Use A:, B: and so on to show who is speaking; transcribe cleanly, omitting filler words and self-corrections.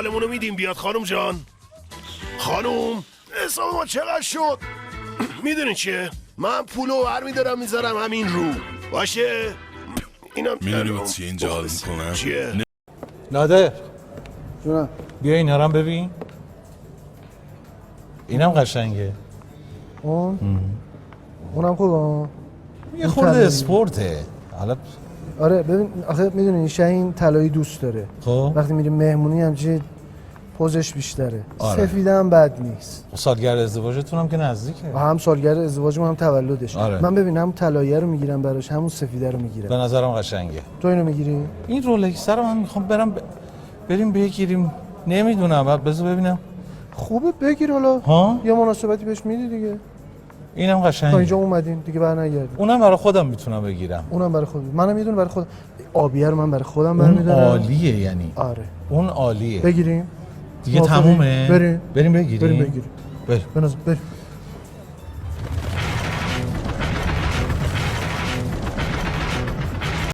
A: حالمونو میدیم بیاد خانم جان. خانم حساب ما چقدر شد؟ میدونی چیه؟ من پولو برمیدارم میذارم همین رو باشه. اینم
B: میدونی با چیه اینجا حال میکنم؟
A: چیه؟
C: نادر
D: جونم.
C: بیا اینا رو هم ببین. اینم قشنگه.
D: اونم خوبه.
C: یه خورده اسپورته. حالا
D: آره ببین آخه میدونی شاهین طلایی دوست داره.
C: خب
D: وقتی میریم مهمونی همچین پوزش بیشتره.
C: آره.
D: سفیده هم بد نیست.
C: سالگرد ازدواجتون هم که نزدیکه.
D: و هم سالگرد ازدواجم هم تولدش.
C: آره.
D: من ببین هم طلایی رو میگیرم براش همون سفیده رو میگیرم.
C: به نظرم قشنگه.
D: تو اینو میگیری؟
C: این رولکس رو من میخوام بریم بگیریم. نمیدونم بذار ببینم.
D: خوبه بگیر حالا.
C: ها؟
D: یه مناسبتی بهش میدی دیگه.
C: اینم
D: تا
C: قشنگه.
D: اینجا اومدین دیگه برنگردیم.
C: اونم برای خودم میتونم بگیرم.
D: اونم برای خودم. منم میدونم برای خودم. آبیه رو من برای خودم
C: اون
D: برمیدارم.
C: عالیه یعنی.
D: آره.
C: اون عالیه.
D: بگیریم.
C: دیگه
D: موافقی؟
C: تمومه.
D: بریم
C: بگیریم.
D: بریم بگیریم.
C: بریم.
D: بریم.